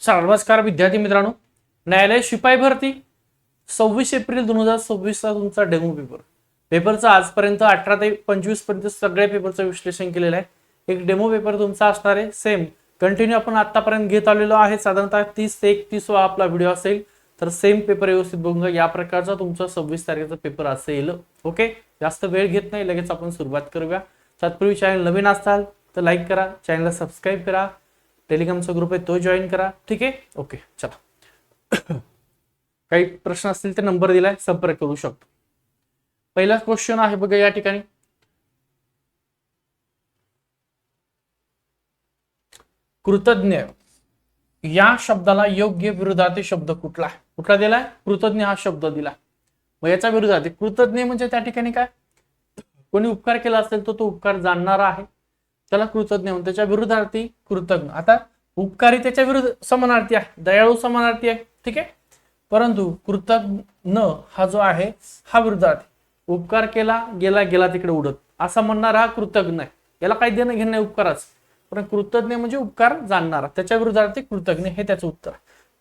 नमस्कार विद्यार्थी मित्रांनो, न्यायालय शिपाई भरती 26 एप्रिल 2026 चा तुमचा डेमो पेपरचा आजपर्यंत 18 ते 25 पर्यंत सगळ्या पेपरचं विश्लेषण केलेलं आहे। एक डेमो पेपर तुमचा असणार आहे। सेम कंटिन्यू आपण आतापर्यंत घेत आलेलो आहे। साधारणतः 30 ते 31 वा आपला व्हिडिओ असेल, तर सेम पेपर व्यवस्थित बघून या प्रकारचा तुमचा 26 तारखेचा पेपर असेल। ओके, जास्त वेळ घेत नाही, लगेच आपण सुरुवात करूया। तत्पूर्वी चॅनल नवीन असाल तर लाईक करा, चॅनलला सबस्क्राईब करा, टेलिग्रामचा ग्रुप आहे तो जॉईन करा। ठीक आहे, ओके चला। काही प्रश्न असतील तर नंबर दिलाय, संपर्क करू शकतो। पहिला क्वेश्चन आहे बघा या ठिकाणी, कृतज्ञ या शब्दाला योग्य विरुद्धार्थी शब्द कुठला आहे? कुठला दिलाय? कृतज्ञ हा शब्द दिला। मग याचा विरुद्धार्थी कृतज्ञ म्हणजे त्या ठिकाणी काय, कोणी उपकार केला असेल तो उपकार जाणणारा आहे, त्याला कृतज्ञ म्हणतात। त्याच्या विरुद्धार्थी कृतज्ञ। आता उपकारी त्याच्या विरुद्ध समानार्थी आहे, दयाळू समानार्थी आहे, ठीक आहे। परंतु कृतज्ञ हा जो आहे हा विरुद्धार्थी, उपकार केला गेला गेला तिकडे उडत असा म्हणणारा हा कृतज्ञ आहे। याला काही देणं घेणं नाही उपकाराच, पण कृतज्ञ म्हणजे उपकार जाणणारा, त्याच्या विरुद्धार्थी कृतज्ञ हे त्याचं उत्तर।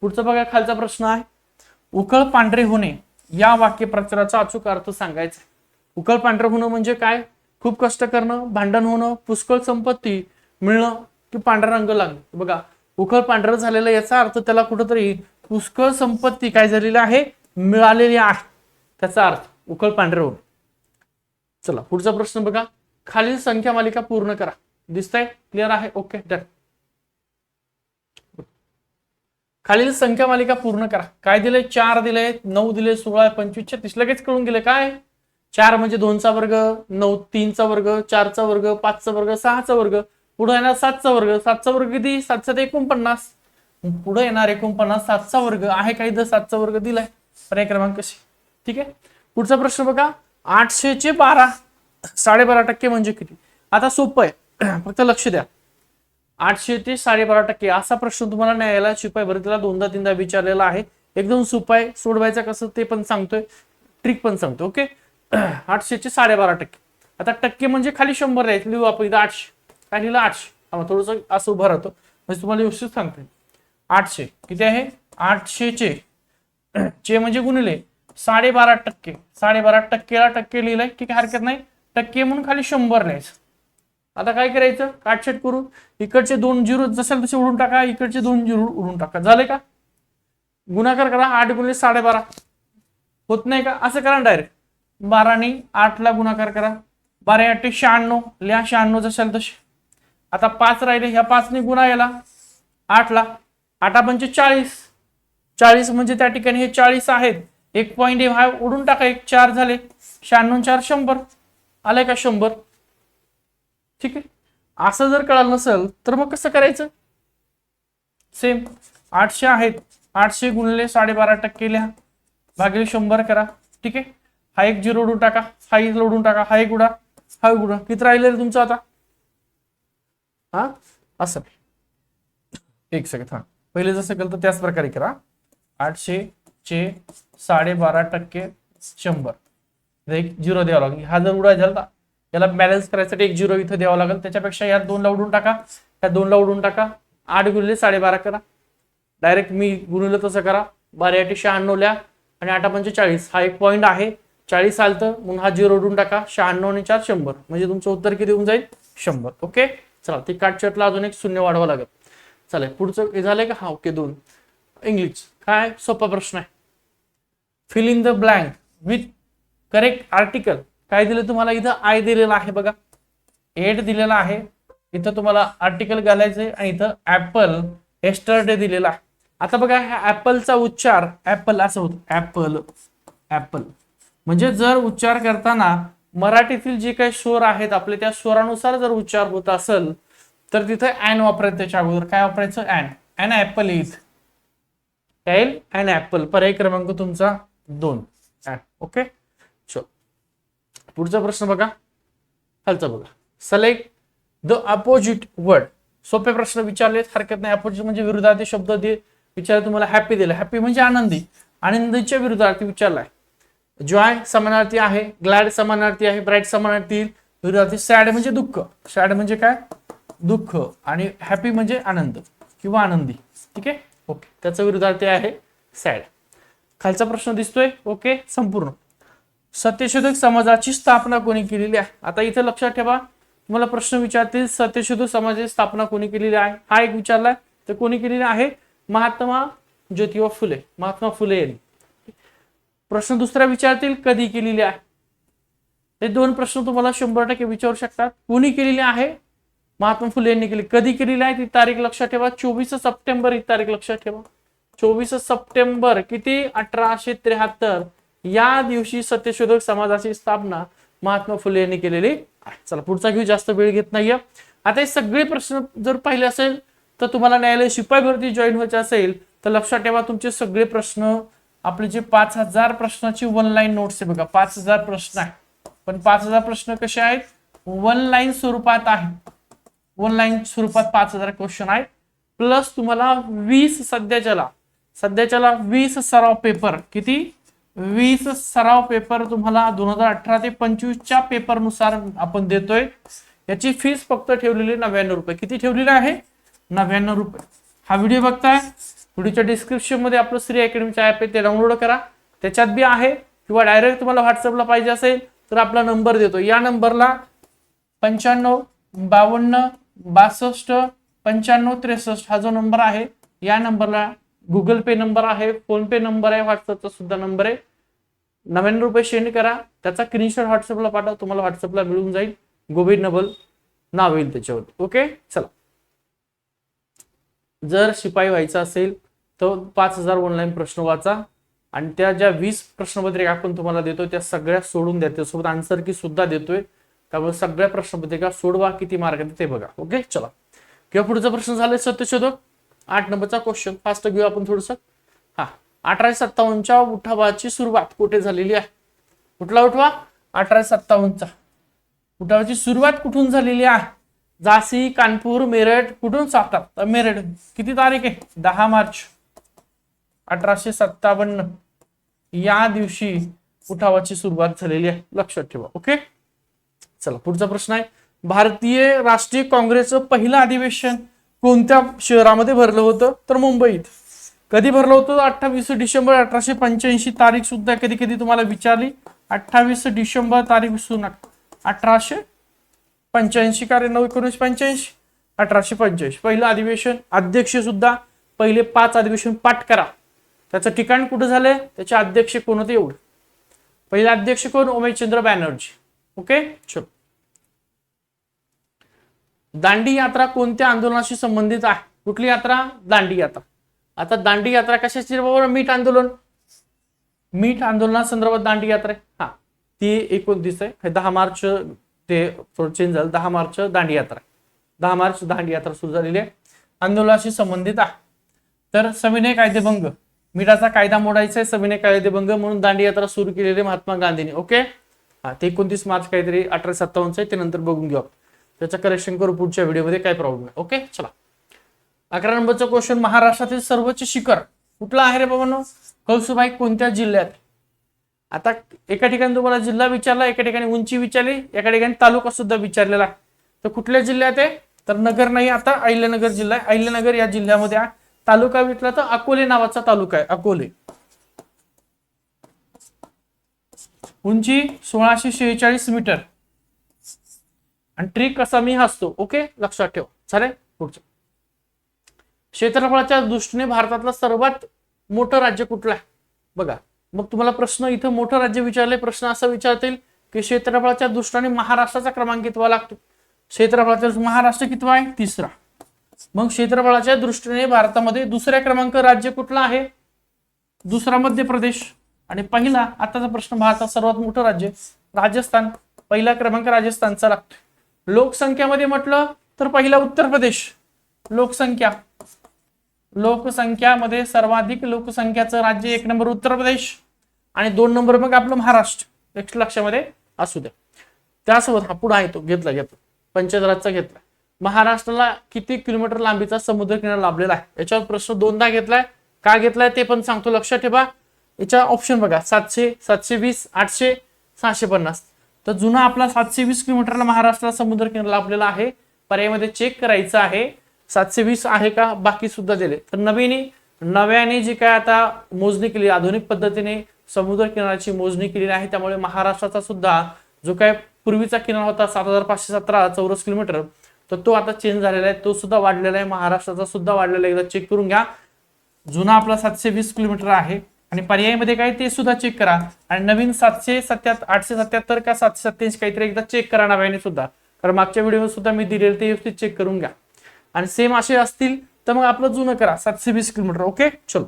पुढचं बघा, खालचा प्रश्न आहे, उकळ पांढरे होणे या वाक्यप्रचाराचा अचूक अर्थ सांगायचा। उकळ पांढरे होणं म्हणजे काय? खूप कष्ट करणं, भांडण होणं, पुष्कळ संपत्ती मिळणं की पांढरा रंग लागणं। बघा, उकळ पांढरं झालेलं याचा अर्थ त्याला कुठंतरी पुष्कळ संपत्ती काय झालेली आहे, मिळालेली आहे, त्याचा अर्थ उकळ पांढरे होणं। चला पुढचा प्रश्न बघा, खालील संख्या मालिका पूर्ण करा। दिसतंय? क्लिअर आहे? Okay done. खालील संख्या मालिका पूर्ण करा। काय दिले? 4 दिले, 9 दिले, 16, 25, 36। लगेच कळून गेले काय? 4 म्हणजे 2 चा वर्ग, 9 3 चा वर्ग, 4 चा वर्ग, 5 चा वर्ग, 6 चा वर्ग, पुढे येणार 7 चा वर्ग। 7 चा वर्ग किती? 7 × 49। पुढे येणार 49, 7 चा वर्ग आहे काही तर 7 चा वर्ग दिलाय, पर्याय क्रमांक कशी। ठीक आहे, पुढचा प्रश्न बघा, 800 चे 12 12.5% म्हणजे किती? आता सोपं आहे, फक्त लक्ष द्या। 800 ते 12.5% असा प्रश्न तुम्हाला न्यायालयात शिपाई भरतीला 2दा 3दा विचारलेला आहे। एकदम सोपं आहे, सोडवायचं कसं ते पण सांगतोय, ट्रिक पण सांगतो। ओके, 800 चे 12.5%। आता टक्के म्हणजे खाली 100 लिहायचं, लिहू आपण इथं 800, काय लिहिलं 800, थोडंसं असं उभं राहतो म्हणजे तुम्हाला व्यवस्थित सांगतोय। 800 किती आहे? 800 चे म्हणजे गुणिले 12.5%, 12.5%ला टक्के लिहिलंय की काय हरकत नाही, टक्के म्हणून खाली 100 लिहायचं। आता काय करायचं, काटछेट करू, इकडचे 2 झिरो जसे तसे उडून टाका, इकडचे 2 झिरो उडून टाका, झाले का? गुणाकार करा, 8 × 12.5 होत नाही का? असं करा डायरेक्ट, 12 ने 8 ला गुणाकार करा, 12 8 96 लिहा, 96 जशाल तसे। आता 5 राहिले, ह्या 5 ने गुणा याला 8 ला, 8 पंचे 40, 40 म्हणजे त्या ठिकाणी हे 40 आहेत, एक पॉइंट हा उडून टाका, एक 4 झाले, 96 4 100 आलाय का 100? ठीक आहे, असं जर कळालं नसेल तर मग कसं करायचं? सेम 800 आहेत, 800 गुणिले 12.5% लिहा, भागिले 100 करा। ठीक आहे, हा एक 0 उडून टाका, हा एक उडून टाका, हा एक उडा, हा उडा, किती राहिले तुमचं आता? हा असं एक सेकंड, हा पहिले जसं केलं तर त्याच प्रकारे करा। 800 चे 12.5% 100, एक 0 द्यावा लागेल। हा जर उडा झाला, याला बॅलन्स करायसाठी एक 0 इथं द्यावा लागेल, त्याच्यापेक्षा या 2 ला उडून टाका, या 2 ला उडून टाका, 8 गुणिले 12.5 करा, डायरेक्ट मी गुणिलं तसं करा, 12 8 96 लिहा आणि 8 पंचे 40, हा एक पॉइंट आहे, 40 आलतं म्हणून हा 0 उडून टाका, 96 आणि 4 100 म्हणजे तुमचं उत्तर किती होऊन जाईल? 100। ओके, चला ती काटछेटला अजून एक शून्य वाढवा लागेल। चालेल, पुढचं हे झालंय का? हा ओके, 2 इंग्लिश। काय सोपा प्रश्न आहे, fill in the blank with correct article. काय दिलं तुम्हाला? इथं आय दिलेला आहे बघा, 8 दिलेला आहे, इथं तुम्हाला आर्टिकल घालायचंय आणि इथं ऍपल एस्टरडे दिलेला आहे। आता बघा, ह्या ऍपलचा उच्चार ऍपल असं होतं, ऍपल ऍपल म्हणजे जर उच्चार करताना मराठीतील जे काही स्वर आहेत आपले, त्या स्वरानुसार जर उच्चार होत असेल तर तिथं ॲन वापरायचं, त्याच्या अगोदर काय वापरायचं? An apple is an apple, पर्याय क्रमांक तुमचा 2 ॲन। ओके, चल पुढचा प्रश्न बघा, खालचा बघा, सिलेक्ट द अपोजिट वर्ड। सोपे प्रश्न विचारले, हरकत नाही। अपोजिट म्हणजे विरुद्धार्थी शब्द दे विचारले, तुम्हाला हॅपी दिलं, हॅपी म्हणजे आनंदी, आनंदीच्या विरुद्धार्थी विचारलाय। जॉय समानार्थी आहे, ग्लॅड समानार्थी आहे, ब्राईट समानार्थी विरुद्धार्थी, सॅड म्हणजे दुःख, सॅड म्हणजे काय? दुःख, आणि हॅपी म्हणजे आनंद किंवा आनंदी। ठीक आहे, ओके, त्याच्या विरुद्धार्थी आहे सॅड. खालचा प्रश्न दिसतोय. ओके, संपूर्ण. सत्यशोधक समाजाची स्थापना कोणी केलेली आहे? आता इथे लक्षात ठेवा, तुम्हाला प्रश्न विचारतील सत्यशोधक समाजाची स्थापना कोणी केलेली आहे, हा एक विचारलाय. तर कोणी केलेली आहे? महात्मा ज्योतिबा फुले, महात्मा फुले यांनी. प्रश्न दुसरा विचारतील कधी केलेली आहे. हे दोन प्रश्न तुम्हाला 100% विचारू शकतात. कोणी केलेली आहे? महात्मा फुले यांनी केली. कधी केलेली आहे ती तारीख लक्षात ठेवा, 24 सप्टेंबर ही तारीख लक्षात ठेवा. 24 सप्टेंबर किती? 1873 या दिवशी सत्यशोधक समाजाची स्थापना महात्मा फुले यांनी केलेली आहे. चला पुढचा घेऊ, जास्त वेळ घेत नाहीये. आता हे सगळे प्रश्न जर पाहिले असेल तर तुम्हाला न्यायालय शिपाई भरती जॉईन व्हायचे असेल तर लक्षात ठेवा, तुमचे सगळे प्रश्न आपले जे 5000 प्रश्नाची वन लाईन नोट्स आहे बघा, 5000 प्रश्न आहे. पण 5000 प्रश्न कसे आहेत? वन लाईन स्वरूपात आहे. वन लाईन स्वरूपात 5000 क्वेश्चन आहेत. प्लस तुम्हाला 20 सध्याच्याला 20 सराव पेपर. किती? 20 सराव पेपर तुम्हाला 2018 ते 25च्या पेपर नुसार आपण देतोय. याची फीस फक्त ठेवलेली 99 रुपये. किती ठेवलेली आहे? 99 रुपये. हा व्हिडिओ बघताय, व्हिडिओच्या डिस्क्रिप्शन मध्ये आपलं श्री अकॅडमीचं ऍप आहे, ते डाउनलोड करा. त्याच्यात बी आहे, किंवा डायरेक्ट तुम्हाला व्हॉट्सअपला पाहिजे असेल तर आपला नंबर देतो. या नंबरला 95 52 62 95 63 हा जो नंबर आहे, या नंबरला गुगल पे नंबर आहे, फोन पे नंबर आहे, व्हॉट्सअपचा सुद्धा नंबर आहे. 99 रुपये सेंड करा, त्याचा स्क्रीनशॉट व्हॉट्सअपला पाठवा, तुम्हाला व्हॉट्सअपला मिळून जाईल. गोविंद नबल नाव येईल त्याच्यावर. ओके, चला. जर शिपाई व्हायचं असेल तर 5000 ऑनलाईन प्रश्न वाचा आणि त्या ज्या 20 प्रश्नपत्रिका आपण तुम्हाला देतो त्या सगळ्या सोडून द्या. त्यासोबत आन्सर की सुद्धा देतोय, त्यामुळे सगळ्या प्रश्नपत्रिका सोडवा, किती मार्क ते बघा. ओके, चला. किंवा पुढचा प्रश्न झाला सत्यशोधक 8 नंबरचा क्वेश्चन. फास्ट घेऊ आपण थोडस. 1857च्या उठावाची सुरुवात कुठे झालेली आहे? कुठला उठावा? 1857चा उठावाची सुरुवात कुठून झालेली आहे? झाशी, कानपूर, मेरठ. कुठून? सातारा, मेरठ. किती तारीख आहे? 10 मार्च 1857 या दिवशी उठावाची सुरुवात झालेली आहे, लक्षात ठेवा. ओके, चला पुढचा प्रश्न आहे. भारतीय राष्ट्रीय काँग्रेसचं पहिलं अधिवेशन कोणत्या शहरामध्ये भरलं होतं? तर मुंबईत. कधी भरलं होतं? 28 डिसेंबर 1885. तारीख सुद्धा कधी कधी तुम्हाला विचारली. 28 डिसेंबर तारीख सुद्धा 1885. कारण 9/1985 1885 पहिलं अधिवेशन. अध्यक्ष सुद्धा पहिले 5 अधिवेशन पाठ करा. त्याचं ठिकाण कुठं झालंय, त्याचे अध्यक्ष कोण होते एवढं. पहिले अध्यक्ष कोण? उमेशचंद्र बॅनर्जी. ओके, चलो. दांडी यात्रा कोणत्या आंदोलनाशी संबंधित आहे? कुठली यात्रा? दांडी यात्रा. आता दांडी यात्रा कशाची? बरोबर, मीठ आंदोलन. मीठ आंदोलनासंदर्भात दांडी यात्रा आहे. हा, ती 29 आहे. 10 मार्च ते थोडं चेंज झालं. 10 मार्च दांडी यात्रा. 10 मार्च दांडी यात्रा सुरू झालेली आहे, आंदोलनाशी संबंधित आहे. तर सविनय कायदेभंग, मीठाचा कायदा मोडायचा आहे, सविनय कायदेभंग म्हणून दांडी यात्रा सुरू केलेली महात्मा गांधींनी. ओके, हा, ते 29 मार्च काहीतरी 1857 आहे, ते नंतर बघून घेऊ. त्याचं करेक्शन करू पुढच्या व्हिडिओमध्ये, काय प्रॉब्लेम आहे. ओके, चला. 11 नंबरचा क्वेश्चन. महाराष्ट्रातील सर्वोच्च शिखर कुठलं आहे रे बाबांनो? कळसुबाई कोणत्या जिल्ह्यात? आता एका ठिकाणी तुम्हाला जिल्हा विचारला, एका ठिकाणी उंची विचारली, एका ठिकाणी तालुका सुद्धा विचारलेला. तर कुठल्या जिल्ह्यात आहे? तर नगर नाही, आता अहिल्यानगर जिल्हा आहे. अहिल्यानगर या जिल्ह्यामध्ये आहे. तालुका विचारला तर अकोले नावाचा तालुका आहे, अकोले. उंची 1646 मीटर आणि ट्रिक कसा मी असतो. ओके, लक्षात ठेवा. चालेल. पुढचं. क्षेत्रफळाच्या दृष्टीने भारतातलं सर्वात मोठं राज्य कुठलं आहे? बघा, मग तुम्हाला प्रश्न इथं मोठं राज्य विचारले, प्रश्न असा विचारतील की क्षेत्रफळाच्या दृष्टीने महाराष्ट्राचा क्रमांक कितवा लागतो? क्षेत्रफळाच्या महाराष्ट्र कितवा आहे? 3रा. मग क्षेत्रफळाच्या दृष्टीने भारतामध्ये दुसऱ्या क्रमांक राज्य कुठला आहे? दुसरा मध्य प्रदेश. आणि पहिला, आताचा प्रश्न, भारतात सर्वात मोठं राज्य राजस्थान. पहिला क्रमांक राजस्थानचा लागतो. लोकसंख्यामध्ये म्हटलं तर पहिला उत्तर प्रदेश. लोकसंख्यामध्ये सर्वाधिक लोकसंख्याचं राज्य 1 नंबर उत्तर प्रदेश आणि 2 नंबर मग आपलं महाराष्ट्र. एक लक्षामध्ये असू द्या. त्यासोबत हा पुढे आहे तो घेतला पंचराज्याचा घेतला. महाराष्ट्राला किती किलोमीटर लांबीचा समुद्र किनारा लाभलेला आहे? याच्यावर प्रश्न 2दा घेतलाय. का घेतलाय ते पण सांगतो, लक्षात ठेवा. याच्या ऑप्शन बघा, 700, 720, 800, 650. तर जुना आपला 720 किलोमीटरला महाराष्ट्राला समुद्र किनारा लाभलेला आहे. पर्यायामध्ये चेक करायचं आहे 720 आहे का, बाकी सुद्धा दिले. तर नवीन नव्याने जी काय आता मोजणी केली, आधुनिक पद्धतीने समुद्र किनाऱ्याची मोजणी केलेली आहे, त्यामुळे महाराष्ट्राचा सुद्धा जो काय पूर्वीचा किनारा होता 7517 चौरस किलोमीटर, तर तो आता चेंज झालेला आहे, तो सुद्धा वाढलेला आहे. महाराष्ट्राचा सुद्धा वाढलेला आहे, एकदा चेक करून घ्या. जुना आपला 720 किलोमीटर आहे आणि पर्यायीमध्ये काय ते सुद्धा चेक करा. आणि नवीन 877 का 787 काहीतरी एकदा चेक करा नव्याने सुद्धा, कारण मागच्या व्हिडिओ सुद्धा मी दिलेले ते व्यवस्थित चेक करून घ्या. आणि सेम असे असतील तर मग आपलं जुनं करा 720 किलोमीटर. ओके, चलो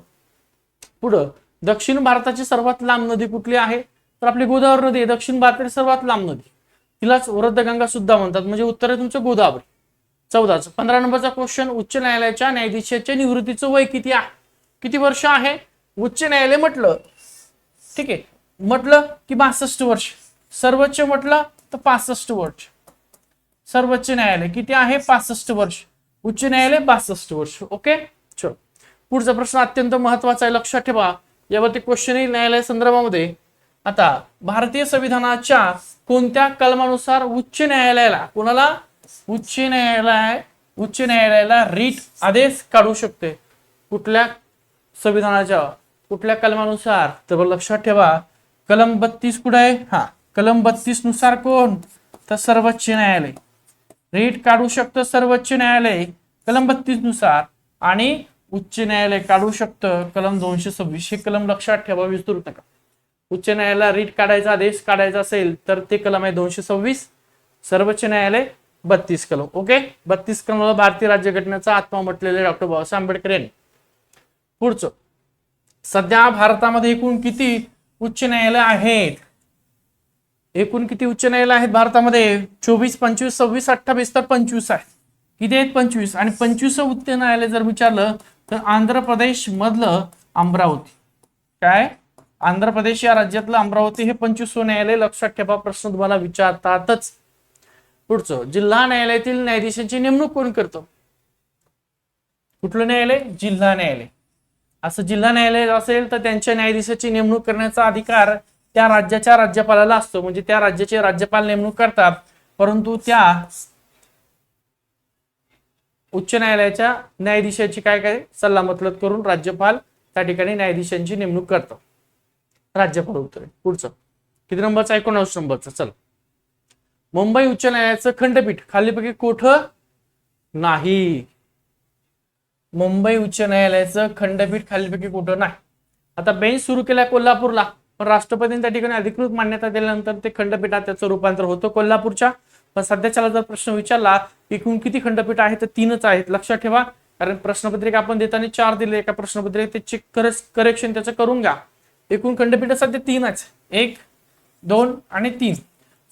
पुढं. दक्षिण भारताची सर्वात लांब नदी कुठली आहे? तर आपली गोदावरी नदी आहे दक्षिण भारताची सर्वात लांब नदी, तिलाच वरदगंगा सुद्धा म्हणतात. म्हणजे उत्तर आहे तुमचं गोदावरी. 14 15 नंबरचा क्वेश्चन. उच्च न्यायालयाच्या न्यायाधीशाच्या निवृत्तीचं वय किती आहे? किती वर्ष आहे? उच्च न्यायालय म्हटलं, ठीक आहे, म्हटलं की 62 वर्ष. सर्वोच्च म्हटलं तर 65 वर्ष. सर्वोच्च न्यायालय किती आहे? 65 वर्ष. उच्च न्यायालय 62 वर्ष. ओके, चलो पुढचा प्रश्न अत्यंत महत्वाचा आहे, लक्षात ठेवा. यावरती क्वेश्चन येईल न्यायालय संदर्भामध्ये. आता भारतीय संविधानाच्या कोणत्या कलमानुसार उच्च न्यायालयाला, कोणाला? उच्च न्यायालयाला रीट आदेश काढू शकते? कुठल्या संविधानाच्या कुठल्या कलमानुसार? तर लक्षात ठेवा, कलम 32 कुठे आहे? हा, कलम 32 नुसार कोण? तर सर्वोच्च न्यायालय रीट काढू शकतं. सर्वोच्च न्यायालय कलम 32 नुसार, आणि उच्च न्यायालय काढू शकतं कलम 226. हे कलम लक्षात ठेवा, विसरू नका. उच्च न्यायालयाला रीट काढायचा आदेश काढायचा असेल तर ते कलम आहे 226. सर्वोच्च न्यायालय 32 कलम. ओके, 32 कलमाला भारतीय राज्यघटनेचा आत्मा म्हटलेले डॉक्टर बाबासाहेब आंबेडकर यांनी. पुढचं. सध्या भारतामध्ये एकूण किती उच्च न्यायालय आहेत? एकूण किती उच्च न्यायालय आहेत भारतामध्ये? 24, 25, 26, 28 तर 25 आहे. किती आहेत? 25. आणि 25 उच्च न्यायालय जर विचारलं तर आंध्र प्रदेश मधलं अमरावती. काय? आंध्र प्रदेश या राज्यातलं अमरावती हे 25वं न्यायालय. लक्षात ठेवा, प्रश्न तुम्हाला विचारतातच. पुढचं. जिल्हा न्यायालयातील न्यायाधीशांची नेमणूक कोण करतं? कुठलं न्यायालय? जिल्हा न्यायालय. असं जिल्हा न्यायालय असेल तर त्यांच्या न्यायाधीशाची नेमणूक करण्याचा अधिकार त्या राज्याच्या राज्यपालाला असतो. म्हणजे त्या राज्याचे राज्यपाल नेमणूक करतात, परंतु त्या उच्च न्यायालयाच्या न्यायाधीशाची काय काय सल्लामसलत करून राज्यपाल त्या ठिकाणी न्यायाधीशांची नेमणूक करतात. राज्यपाल उत्तर. पुढचं. किती नंबरचा? 19 नंबरचा. चला. मुंबई उच्च न्यायालयाचं खंडपीठ खालीलपैकी कुठं नाही? मुंबई उच्च न्यायालयाचं खंडपीठ खालीलपैकी कुठं नाही? आता बेंच सुरू केलाय कोल्हापूरला, पण राष्ट्रपतींनी त्या ठिकाणी अधिकृत मान्यता दिल्यानंतर ते खंडपीठात त्याचं रूपांतर होतं कोल्हापूरच्या. पण सध्याच्याला जर प्रश्न विचारला एकूण किती खंडपीठ आहे तर 3च आहेत. लक्षात ठेवा, कारण प्रश्नपत्रिका आपण देताना 4 दिले एका प्रश्नपत्रिकेत, ते चेक करेक्शन त्याचं करून घ्या. एकूण खंडपीठ सध्या 3च, 1, 2 आणि 3.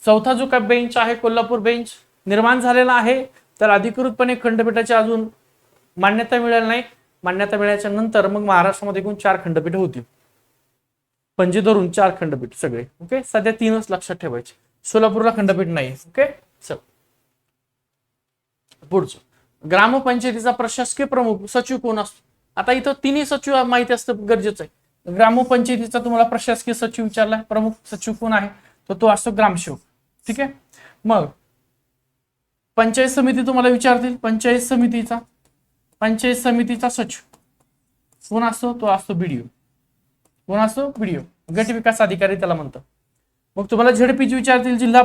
चौथा जो काय बेंच आहे कोल्हापूर बेंच निर्माण झालेला आहे, तर अधिकृतपणे खंडपीठाची अजून मान्यता मिळाली नाही. मान्यता मिळाल्याच्या नंतर मग महाराष्ट्रामध्ये एकूण 4 खंडपीठ होतील. पणजी धरून 4 खंडपीठ सगळे. ओके, सध्या 3च लक्षात ठेवायचे. सोलापूरला खंडपीठ नाही. ओके, चल पुढचं. ग्रामपंचायतीचा प्रशासकीय प्रमुख सचिव कोण असतो? आता इथं तिन्ही सचिव माहिती असतं गरजेचं आहे. ग्रामपंचायतीचा तुम्हाला प्रशासकीय सचिव विचारलाय, प्रमुख सचिव कोण आहे? तर तो असतो ग्रामसेवक. ठीक आहे. मग पंचायत समिती तुम्हाला विचारतील, पंचायत समितीचा सचिव कोण असतो? तो असतो बीडीओ. कोण असतो? बीडीओ, गट विकास अधिकारी त्याला म्हणतात. मग तुम्हाला झेडपीची विचारतील, जिल्हा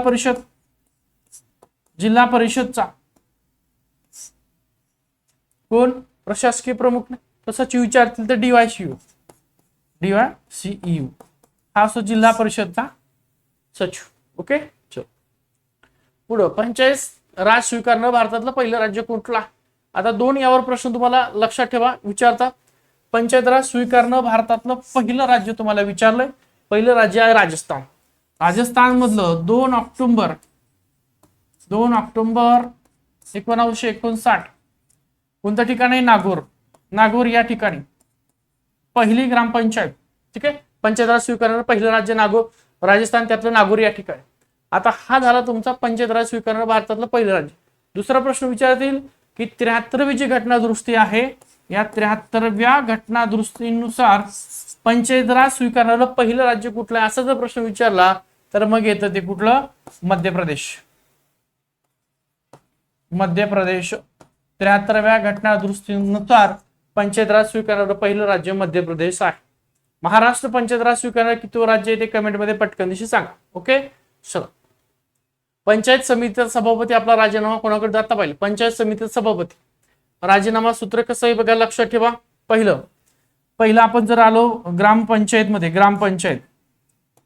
परिषदचा कोण? प्रशासकीय प्रमुख. तर सचिव विचारतील तर डीवायसीयू हा असतो जिल्हा परिषदचा सचिव. ओके, चल पुढं. पंचायत राज स्वीकारणं भारतातलं पहिलं राज्य कुठलं? आता 2 यावर प्रश्न तुम्हाला लक्षात ठेवा विचारतात. पंचायत राज स्वीकारणं भारतातलं पहिलं राज्य तुम्हाला विचारलंय. पहिलं राज्य आहे राजस्थान. राजस्थान मधलं 2 ऑक्टोबर 1959 कोणत्या ठिकाणी? नागौर या ठिकाणी पहिली ग्रामपंचायत. ठीक आहे. पंचायत राज स्वीकारणं पहिलं राज्य राजस्थान, त्यातलं नागौर या ठिकाणी. आता हा झाला तुमचा पंचायत राज स्वीकारणं भारतातलं पहिलं राज्य. दुसरा प्रश्न विचारतील की 73वी जी घटनादुरुस्ती आहे, या 73व्या घटनादुरुस्तीनुसार पंचायत राज स्वीकारणारं पहिलं राज्य कुठलं आहे? असा जर प्रश्न विचारला तर मग येतं ते कुठलं? मध्य प्रदेश. 73व्या घटनादुरुस्तीनुसार पंचायत राज स्वीकारणारं पहिलं राज्य मध्य प्रदेश आहे. महाराष्ट्र पंचायत राज स्वीकारणारं कितवं राज्य आहे ते कमेंटमध्ये पटकन दिशी सांगा. ओके, चला. पंचायत समितीचा सभापती आपला राजीनामा कोणाकडे जाता पाहिजे. पंचायत समितीचा सभापती राजीनामा सूत्र कसं आहे बघा, लक्षात ठेवा. पहिलं आपण जर आलो ग्रामपंचायत मध्ये,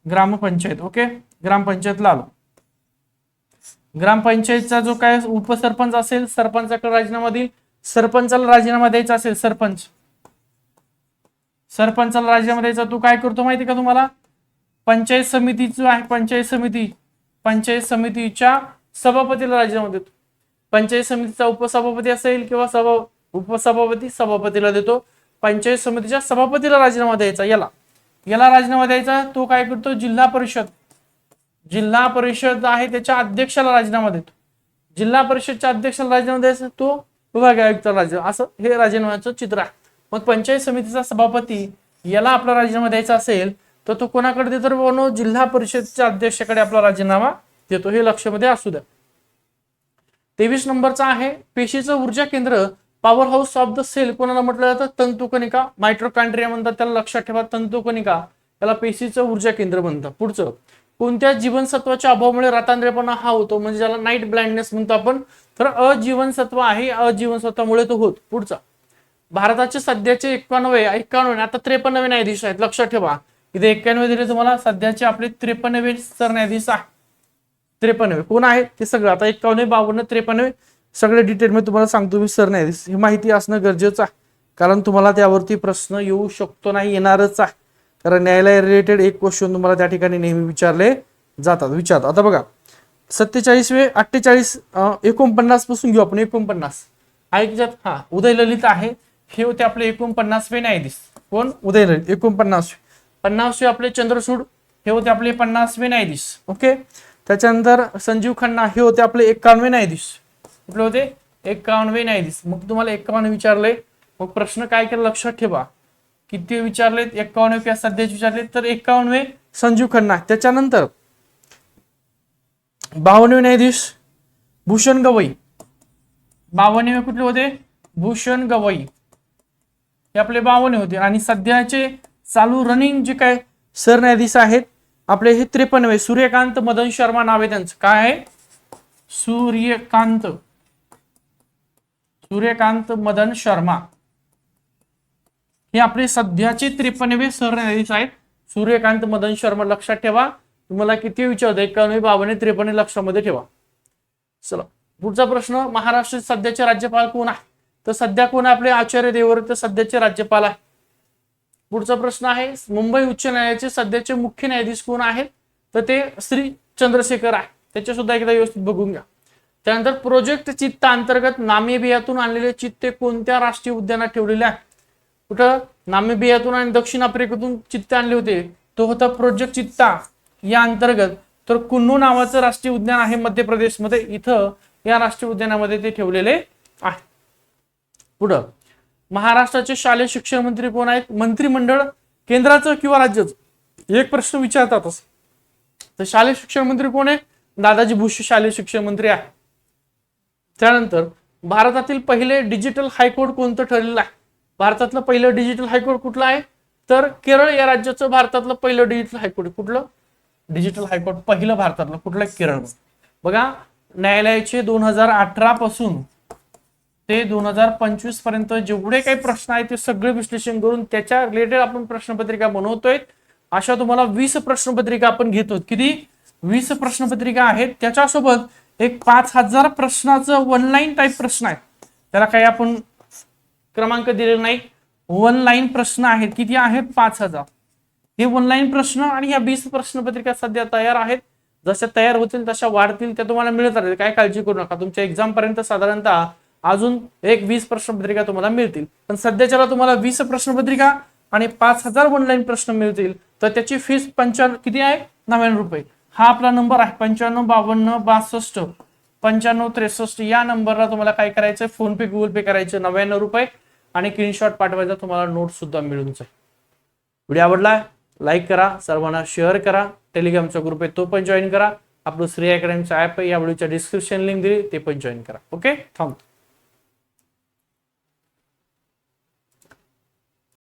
ग्रामपंचायत ओके, ग्रामपंचायतला आलो. ग्रामपंचायतचा जो काय उपसरपंच असेल सरपंचाकडे राजीनामा देईल. सरपंचाला राजीनामा द्यायचा असेल, सरपंचाला राजीनामा द्यायचा, तू काय करतो माहिती का तुम्हाला, पंचायत समितीचं आहे, पंचायत समितीच्या सभापतीला राजीनामा देतो. पंचायत समितीचा उपसभापती असेल किंवा उपसभापती सभापतीला देतो. पंचायत समितीच्या सभापतीला राजीनामा द्यायचा, याला राजीनामा द्यायचा. तो काय करतो, जिल्हा परिषद आहे त्याच्या अध्यक्षाला राजीनामा देतो. जिल्हा परिषदच्या अध्यक्षाला राजीनामा द्यायचा, तो विभागीय आयुक्ताला राजीनामा, असं हे राजीनाम्याचं चित्र आहे. मग पंचायत समितीचा सभापती याला आपला राजीनामा द्यायचा असेल तर तो कोणाकडे देतो, तर जिल्हा परिषदच्या अध्यक्षाकडे आपला राजीनामा देतो. हे लक्षामध्ये असू द्या. 23 नंबरचा आहे पेशीचं ऊर्जा केंद्र, powerhouse of the cell कोणाला म्हटलं जातं, तंतुकणिका, मायट्रोकॉन्ड्रिया म्हणतात त्याला, लक्षात ठेवा. तंतुकणिका त्याला पेशीचं ऊर्जा केंद्र म्हणतात. पुढचं, कोणत्या जीवनसत्वाच्या अभावामुळे रातांधळेपणा हा होतो, म्हणजे ज्याला नाईट ब्लाइंडनेस म्हणतो आपण, तर अजीवनसत्व आहे, अजीवनसत्वामुळे तो होत. पुढचा, भारताचे सध्याचे 51 आता 53 न्यायाधीश आहेत, लक्षात ठेवा. इथे 91 दिले तुम्हाला, सध्याचे आपले 53 सरन्यायाधीश आहे. 53 कोण आहे ते सगळं आता 51, 52, 53 सगळे डिटेल मध्ये तुम्हाला सांगतो मी सरन्यायाधीश. ही माहिती असणं गरजेचं आहे, कारण तुम्हाला त्यावरती प्रश्न येऊ शकतो, नाही येणारच आहे, कारण न्यायालय रिलेटेड एक क्वेश्चन तुम्हाला त्या ठिकाणी नेहमी विचारले जातात. आता बघा 48 पासून घेऊ आपण. 49 ऐकच्यात, हा उदय ललित आहे, हे होते आपले 49वे न्यायाधीश. कोण, उदय ललित. 50वे आपले चंद्रचूड, हे होते आपले 50वे न्यायाधीश. ओके, त्याच्यानंतर संजीव खन्ना, हे होते आपले 51वे न्यायाधीश. कुठले होते, 51वे न्यायाधीश. मग तुम्हाला 51 विचारले, मग प्रश्न काय केला लक्षात ठेवा, किती विचारले, 51 किंवा सध्याचे विचारले, तर 51वे संजीव खन्ना. त्याच्यानंतर 52वे न्यायाधीश भूषण गवई. 52वे कुठले होते, भूषण गवई, हे आपले 52 होते. आणि सध्याचे चालू रनिंग जे काय सरन्यायाधीश आहेत आपले हे 53वे सूर्यकांत मदन शर्मा नाव आहे त्यांचं. काय आहे, सूर्यकांत मदन शर्मा, हे आपले सध्याचे 53वे सरन्यायाधीश आहेत. सूर्यकांत मदन शर्मा, लक्षात ठेवा. तुम्हाला किती विचारतो, 51, 52, 53 लक्षामध्ये ठेवा. चला पुढचा प्रश्न, महाराष्ट्राचे सध्याचे राज्यपाल कोण आहे, तर सध्या कोण आहे, आपले आचार्य देवव्रत सध्याचे राज्यपाल आहे. पुढचा प्रश्न आहे, मुंबई उच्च न्यायालयाचे सध्याचे मुख्य न्यायाधीश कोण आहेत, तर ते श्री चंद्रशेखर आहे. त्याच्या सुद्धा एकदा व्यवस्थित बघून घ्या. त्यानंतर प्रोजेक्ट चित्ता अंतर्गत नामिबियातून आणलेले चित्ते कोणत्या राष्ट्रीय उद्यानात ठेवलेले आहे. कुठं, नामिबियातून आणि दक्षिण आफ्रिकेतून चित्ते आणले होते, तो होता प्रोजेक्ट चित्ता या अंतर्गत. तर कुन्नू नावाचं राष्ट्रीय उद्यान आहे मध्य प्रदेशमध्ये, इथं या राष्ट्रीय उद्यानामध्ये ते ठेवलेले आहे. पुढं, महाराष्ट्राचे शालेय शिक्षण मंत्री कोण आहेत, मंत्रिमंडळ केंद्राचं किंवा राज्याचं, एक प्रश्न विचारतातच. तर शालेय शिक्षण मंत्री कोण आहे, दादाजी भुसे शालेय शिक्षण मंत्री आहे. त्यानंतर भारतातील पहिले डिजिटल हायकोर्ट कोणतं ठरलेलं आहे, भारतातलं पहिलं डिजिटल हायकोर्ट कुठलं आहे, तर केरळ या राज्याचं भारतातलं पहिलं डिजिटल हायकोर्ट. कुठलं डिजिटल हायकोर्ट पहिलं भारतातलं, कुठलं, केरळ. बघा न्यायालयाचे 2018 पासून ते 2025 पर्यंत जेवढे काही प्रश्न आहेत ते सगळे विश्लेषण करून त्याच्या रिलेटेड आपण प्रश्नपत्रिका बनवतोय. अशा तुम्हाला 20 प्रश्नपत्रिका आपण घेतो. किती, 20 प्रश्नपत्रिका आहेत. त्याच्यासोबत एक 5000 प्रश्नाचं ऑनलाईन टाईप प्रश्न आहे, त्याला काही आपण क्रमांक दिलेला नाही, ऑनलाईन प्रश्न आहेत. किती आहेत, 5000 हे ऑनलाईन प्रश्न. आणि ह्या 20 प्रश्नपत्रिका सध्या तयार आहेत, जशा तयार होतील तशा वाढतील, त्या तुम्हाला मिळत राहतील, काय काळजी करू नका. तुमच्या एक्झाम पर्यंत साधारणतः अजून एक 20 प्रश्नपत्रिका तुम्हाला मिळतील. पण सध्याच्याला तुम्हाला 20 प्रश्नपत्रिका आणि 5000 ऑनलाईन प्रश्न मिळतील. तर त्याची फीस 95 किती आहे, 99 रुपये. हा आपला नंबर आहे 95 52 62 95 63. या नंबरला तुम्हाला काय करायचं, फोन पे गुगल पे करायचं 99 रुपये आणि स्क्रीनशॉट पाठवायचा, तुम्हाला नोट सुद्धा मिळून जाईल. व्हिडिओ आवडला लाईक करा, सर्वांना शेअर करा, टेलिग्रामचा ग्रुप आहे तो पण जॉईन करा, आपलं श्री अकॅडमीचं ऍप आहे या व्हिडिओच्या डिस्क्रिप्शन लिंक दिली ते पण जॉईन करा. ओके, थांबतो.